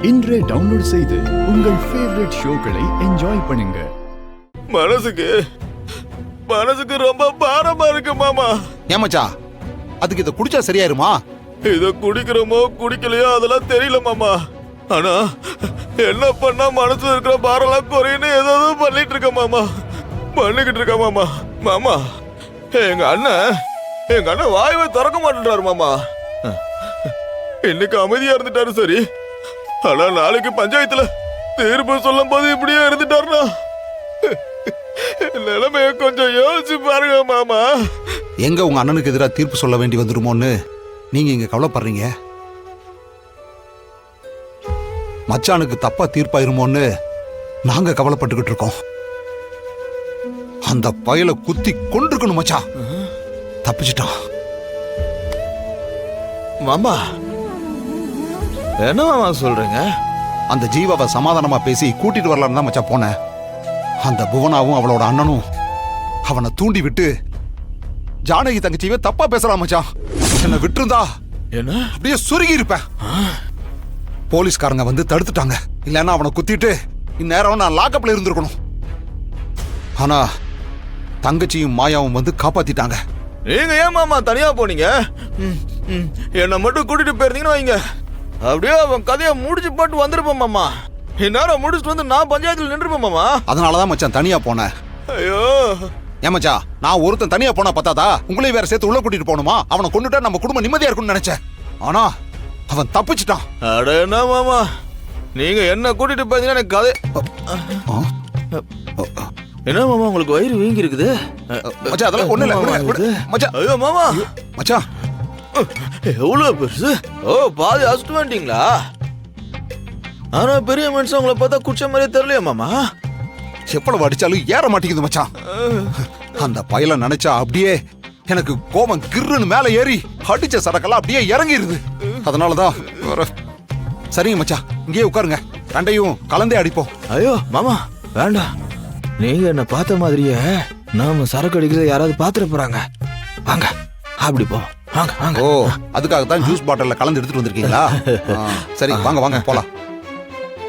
இன்றே டவுன்லோட் செய்து உங்கள் ஃபேவரட் ஷோக்களை என்ஜாய் பண்ணுங்க. மனசுக்கு ரொம்ப பாரமா இருக்கு மாமா. ஏமாச்சா அதுக்கு இதை குடிச்சா சரியாயிருமா? இத குடிக்கிறோமோ குடிக்கலையோ அதெல்லாம் தெரியல மாமா. ஆனா என்ன பண்ணா மனசுல இருக்கிற பாரெல்லாம் குறையுன்னு ஏதாவது பண்ணிட்டு இருக்க மாமா. பண்ணிக்கிட்டு இருக்க மாமா. மாமா எங்க அண்ணன் வாயவே திறக்க மாட்டேன்றாரு மாமா. இன்னைக்கு அமைதியா இருந்துட்டாரு சரி, ஆனா நாளைக்கு பஞ்சாயத்துல தீர்ப்பு சொல்லும் போது இப்படியே இருந்துட்டாருனா நிலைமைய கொஞ்சம் யோசிச்சு பாருங்க மாமா. எங்க உங்க அண்ணனுக்கு எதிராக தீர்ப்பு சொல்ல வேண்டி வந்துருமோன்னு நீங்க இங்க கவலைப்படுறீங்க? மச்சானுக்கு தப்பா தீர்ப்பாயிருமோன்னு நாங்க கவலைப்பட்டுக்கிட்டு இருக்கோம். அந்த பயலை குத்தி கொண்டிருக்கணும் மச்சான். தப்பிச்சிட்டான் மாமா. என்ன மாமா சொல்றீங்க? அந்த ஜீவாவை சமாதானமா பேசி கூட்டிட்டு வரலான்னு தான் மச்சான் போனேன். அந்த புவனாவும் அவளோட அண்ணனும் அவனை தூண்டி விட்டு ஜானகி தங்கச்சியவே தப்பா பேசலாம் மச்சான். என்ன விட்டுருந்தா என்ன அப்படியே சுருகி இருப்பேன். போலீஸ்காரங்க வந்து தடுத்துட்டாங்க. இல்லன்னா அவனை குத்திட்டு இந்நேரம் நான் லாக்கப்ல இருந்திருக்கணும். ஆனா தங்கச்சியும் மாயாவும் வந்து காப்பாத்திட்டாங்க. நீங்க ஏன் மாமா தனியா போனீங்க? என்ன மட்டும் கூட்டிட்டு போயிருந்தீங்கன்னு வைங்க, அப்படியே அவன் கதையை முடிச்சு போட்டு வந்திருப்பேன் மாமா. இந்நேரம் முடிச்சுட்டு வந்து நான் பஞ்சாயத்துல நின்றுப்பேன் மாமா. அதனாலதான் மச்சான் தனியா போனேன். ஐயோ ஏமாச்சா நான் ஒருத்தன் தனியா போனா பத்தாதா உங்களையும் வேற சேர்த்து உள்ள கூட்டிட்டு போகணுமா? அவனை கொண்டுட்டா நம்ம குடும்பம் நிம்மதியா இருக்கும்னு நினைச்சேன். ஆனா அவன் தப்பிச்சிட்டான். அட என்ன மாமா, நீங்க என்ன கூட்டிட்டு போயிருந்தீங்க எனக்கு கதை. என்ன மாமா உங்களுக்கு வயிறு வீங்கி இருக்குது? மச்சான் அதெல்லாம் ஒண்ணு இல்ல மச்சான். ஐயோ மாமா மச்சான் எவ்வளவு பெருசு. ஓ பாதி அசுட்டு வேண்டீங்களா? ஆனா பெரிய மனுஷன் உங்களை பார்த்தா குச்ச மாதிரியே தெரியலையா மாமா? எவ்வளவு அடிச்சாலும் ஏற மாட்டேங்குது மச்சான். அந்த பயலை நினைச்சா அப்படியே எனக்கு கோபம் கிர்ருன்னு மேல ஏறி அடிச்ச சரக்கெல்லாம் அப்படியே இறங்கிருது. அதனாலதான் சரிங்க மச்சான் இங்கேயே உட்காருங்க, ரெண்டையும் கலந்தே அடிப்போம். ஐயோ மாமா வேண்டாம், நீங்க என்ன பார்த்த மாதிரியே நாம சரக்கு அடிக்கிறத யாராவது பாத்துட போறாங்க. வாங்க அப்படி போ. வாங்க வாங்க. ஓ அதுக்காகத்தான் ஜூஸ் பாட்டில்ல கலந்து எடுத்துட்டு வந்திருக்கீங்களா? சரி வாங்க வாங்க போலாம்.